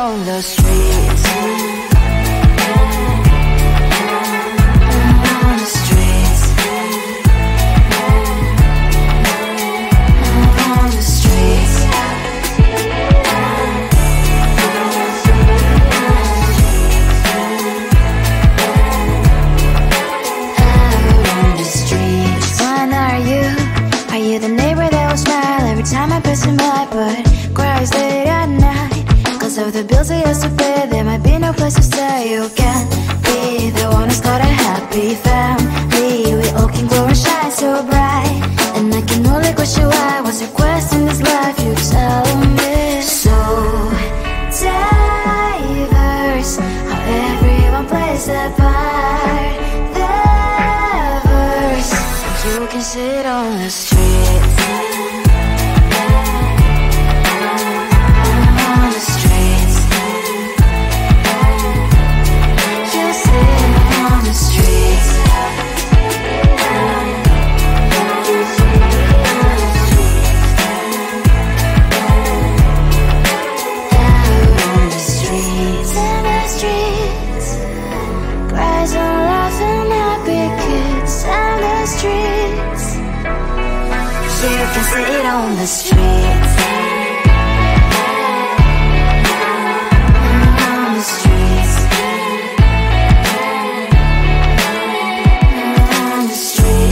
on the streets. Of the bills I used to pay, there might be no place to stay. You can't be the one who's got a happy family. We all can glow and shine so bright, and I can only question why. What's your quest in this life? You tell me. So diverse, how everyone plays their part. Their verse, you can sit on the street. You can sit on the streets. On the streets. On the streets.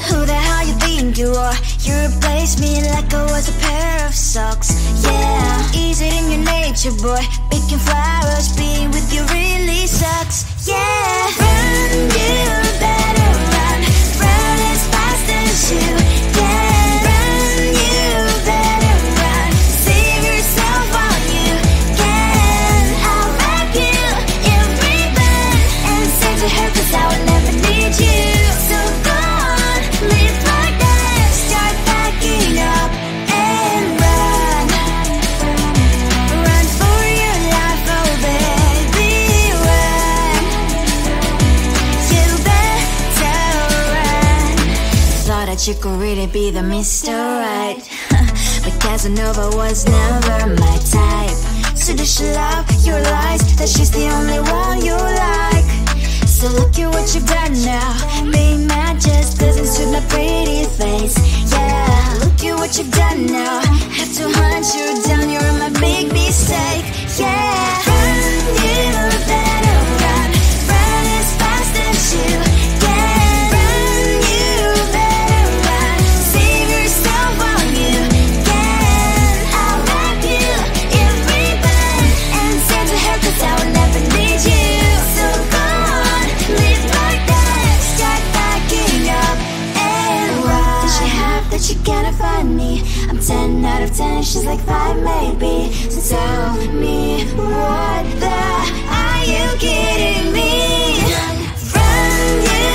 Who the hell you think you are? You replaced me like I was a pair of socks. Yeah, is it in your nature, boy? Picking flowers, being with you really sucks. Yeah, run, you better run. Run as fast as you can. Run, you better run. Save yourself while you can. I'll wrap you in ribbon and send to her, 'cause I will never need you. So go on, live like that. Start backing up and run. Run for your life, oh baby, run. You better run. Thought that you could really be the Mr. Right, but Casanova was never my type. So does she love your lies, that she's the only one you like? So look at what you've done now. Being mad just doesn't suit my pretty face. Yeah, look at what you've done now. Have to hunt you down, you're my big mistake. Yeah, run, you better run. Run as fast as you can. Run, you better run. Save yourself while you can. I'll wrap you in ribbon and send to her, 'cause I will never need you. So go on, live like that. Start backing up and run. Does she have that she cannot find me? I'm 10 out of 10, she's like 5 maybe. So tell me, what the are you kidding me? Run, you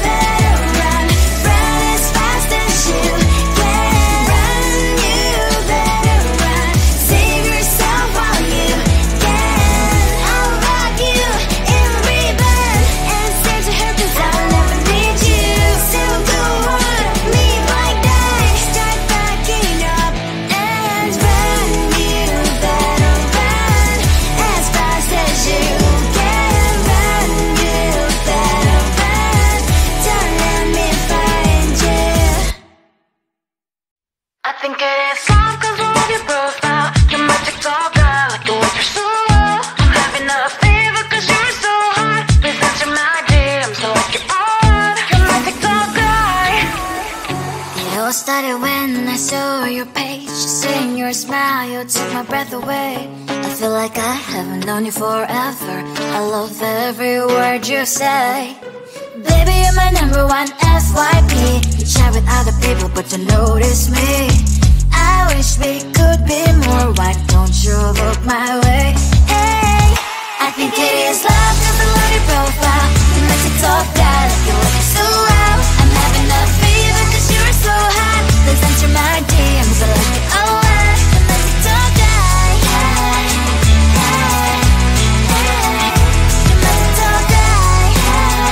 better run. Run as fast as you can. Run, you better run. Save yourself while you can. I'll rock you in ribbon and send to her, 'cause I will never need you. So go on, live like that. Start backing up and run. You better run as fast as you can. Run, you better run. Don't let me find you. I think it is soft 'cause I love your profile. You're my TikTok girl, like the way you're so low. I'm having a fever 'cause you're so hot. Please answer my DMs, so like you're on. You're my TikTok guy. It all started when I saw your page. seeing your smile, you took my breath away. I feel like I haven't known you forever. I love every word you say. Baby, you're my number one FYP. You chat with other people but don't notice me. I wish we could be more. Why don't you look my way? Hey, I think it is love, cause I love your profile. You make it talk that like you look so well. I'm having a fever cause you're so hot. Please enter my DMs, I like it a lot. You make it talk that. Hey, hey, hey. You make it talk that. Hey, hey,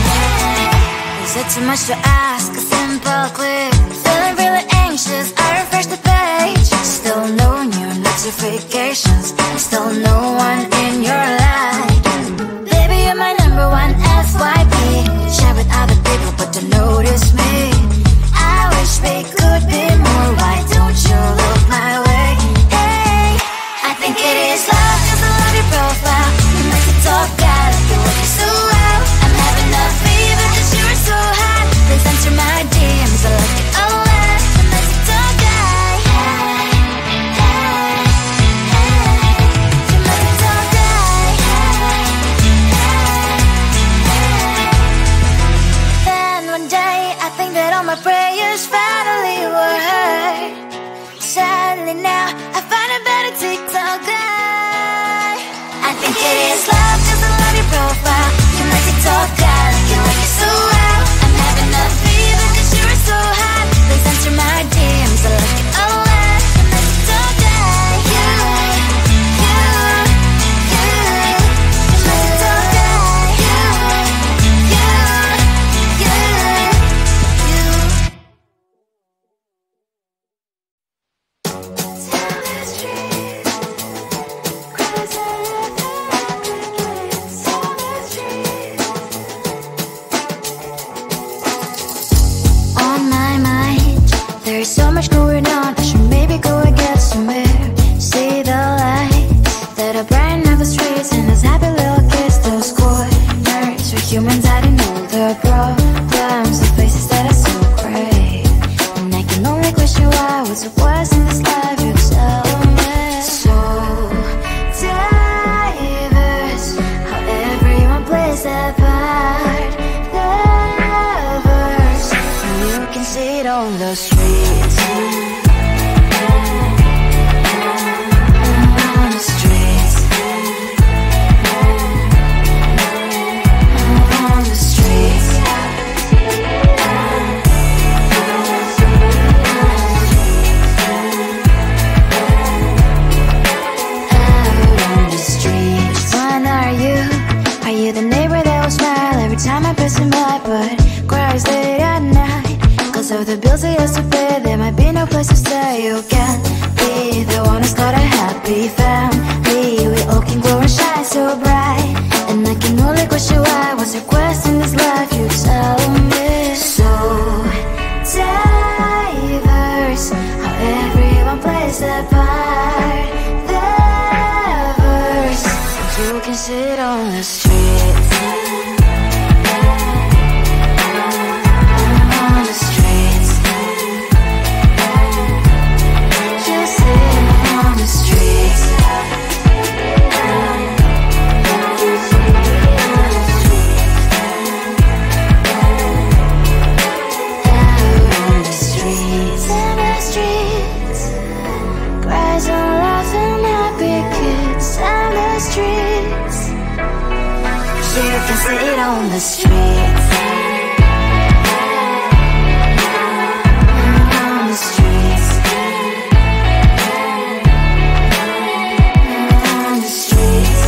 hey. Is it too much to ask? A simple click. Feeling really anxious, I refresh the page. Still no new notifications. Still no one in your life. Baby, you're my number one FYP. You chat with other people but don't notice me. I wish we could be more. Why don't you look my way? Hey, I think it is love cause I love your profile. You make it talk that like you look so well. I'm having a fever cause you're so hot. Please answer my DMs, I like it a lot. You make it talk that. Hey, hey, hey. You make it talk that. Hey, hey, hey. Then one day I think that all my prayers finally were heard. Sadly now I find a better TikTok guy. I think it is love cause I love your profile. You make it talk that like you like it so well. I'm having a fever cause you're so hot. Please answer my DMs, I like it a lot. You make it talk that. You make it talk that. On my mind, there's so much going on. I should maybe go and get somewhere. See the lights that are brighten up the streets, and those happy little kids, those corners where humans hiding all their problems, the places that are so great. And I can only question why, what's the worst in this life, you tell me. So diverse, how everyone plays their part. Lovers, and you can see it on the streets. On the streets. On the streets. Out on the streets. When are you? Are you the neighbor that will smile every time I pass him by, but cries late at night? Cause of the bills he has to pay, there might be no place to stay. You can't be the one who's got a happy family. We all can glow and shine so bright, and I can only question why, what's your quest in this life, you tell me. So diverse, how everyone plays their part. Lovers, you can sit on the streets. On the streets. You sit on the streets. Out on the streets. In the streets. Cries and laughing happy kids. And the streets. You can sit on the streets. On the streets. On the streets.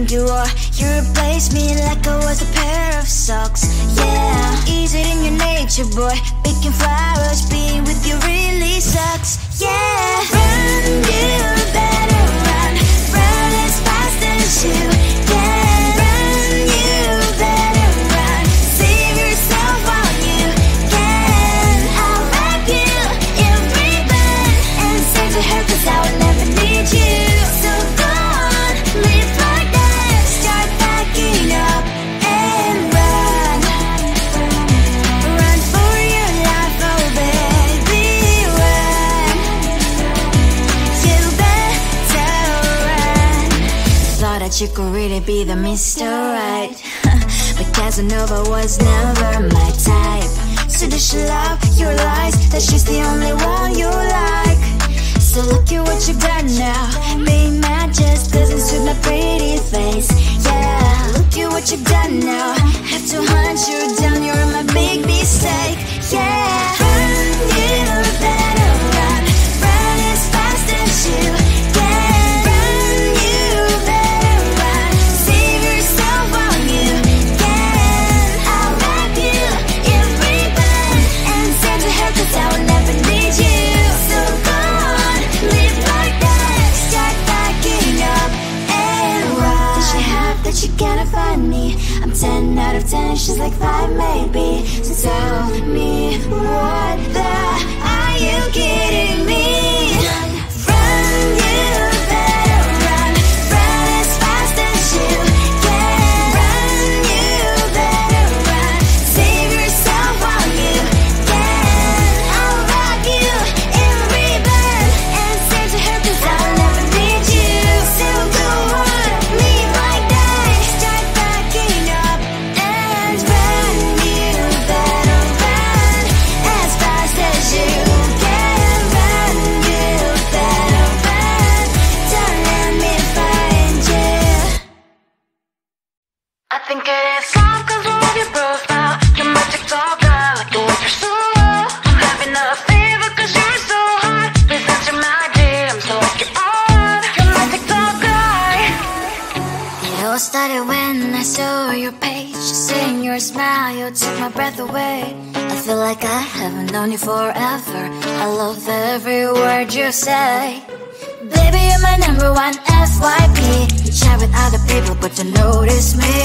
think you are. You replace me like I was a pair of socks. Yeah, is it in your nature, boy? Picking flowers, being with you really sucks. Yeah, run, you better run. Run as fast as you can. Run, you better run. Save yourself while you can. I'll wrap you in ribbon and send to her, 'cause I will never need you. So go on, live like that. Start packing up and run. Run for your life, oh baby, run. You better run. Thought that you could really be the Mr. Right, but Casanova was never my type. So does she love your lies, that she's the only one you like? So look at what you've done now. Being mad just doesn't suit my pretty face. Yeah, look at what you've done now. Have to hunt you down, you're my big mistake. Yeah, run, you better run. Run as fast as you can. Run, you better run. Save yourself while you can. I'll wrap you in ribbon and send to her, 'cause I will never need you. So go on, live like that. Start packing up and run. Does she have that you cannot find me? I'm 10 out of 10, she's like 5 maybe. So tell me, what the, are you kidding me? Run, you better run. Run as fast as you can. Run, you better run. Save yourself while you can. I'll wrap you in ribbon and send to her, 'cause I'll never need you. So go on, leave like that. Start packing up and run. You better run as fast as you can. Run, you better run. Don't let me find you. I think it is love 'cause I love your profile. You're my TikTok guy, like the way you're so low. I'm having a fever 'cause you're so hot. Please answer my DMs, so like you're on. You're my TikTok guy. It all started when I saw your page. Seeing your smile, you took my breath away. I feel like I haven't known you forever. I love every word you say. Baby, you're my number one FYP. You chat with other people, but you notice me.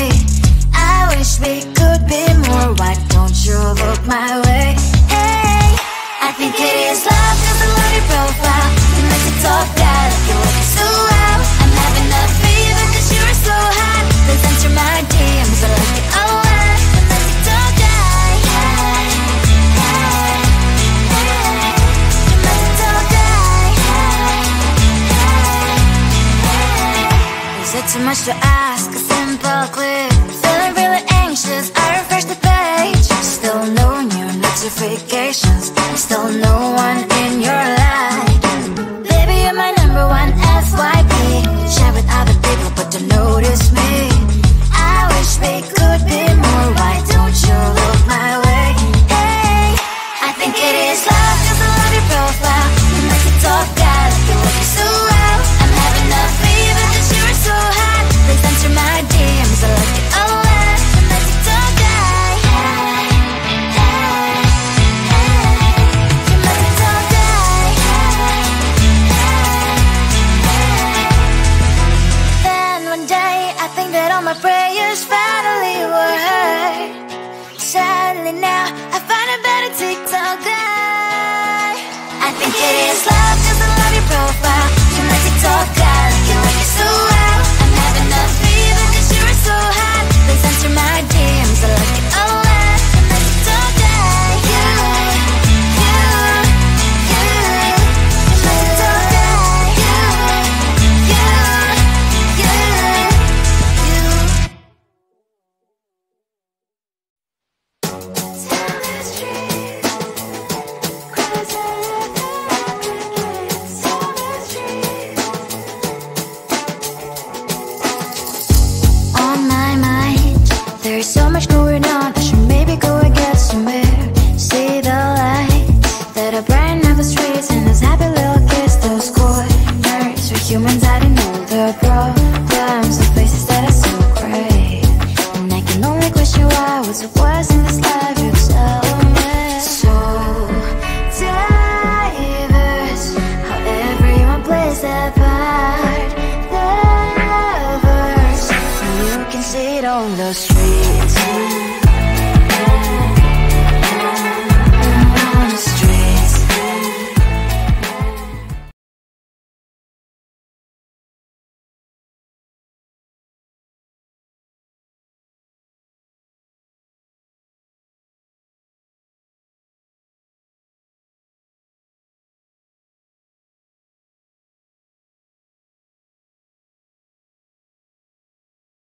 I wish we could be more. Why don't you look my way? Hey, I think it is love 'cause I love your profile. You make it talk that you look so well. I'm having a fever 'cause you're so hot. Please answer my DMs, I like it a lot. You make it talk that, hey, hey, hey. You make it talk that, hey, hey, hey. Is it too much to ask? A simple click. Feeling really anxious, I refresh the page. Still no new notifications. Still no one in your life. Baby, you're my number one FYP. Chat with other people, but don't notice me. I wish we could be more. Why don't you look my way? Hey, I think it is love 'cause I love your profile. You make it talk that you look so well. I'm having a fever 'cause you're so hot. Please answer my DMs, I like it a lot. You make it talk that, hey, hey, hey. You make it talk that, hey, hey, hey. Then one day I think that all my prayers finally were heard. Sadly now I find a better TikTok guy. I think it is love 'cause I love your profile. You make it talk guy, you like it so well. I'm having a fever 'cause you're so hot. Please answer my DMs, I like it a lot. You make it talk guy, you, you, you. You make it talk guy, you, you, you, you. Tell the truth, 'cause I love the streets.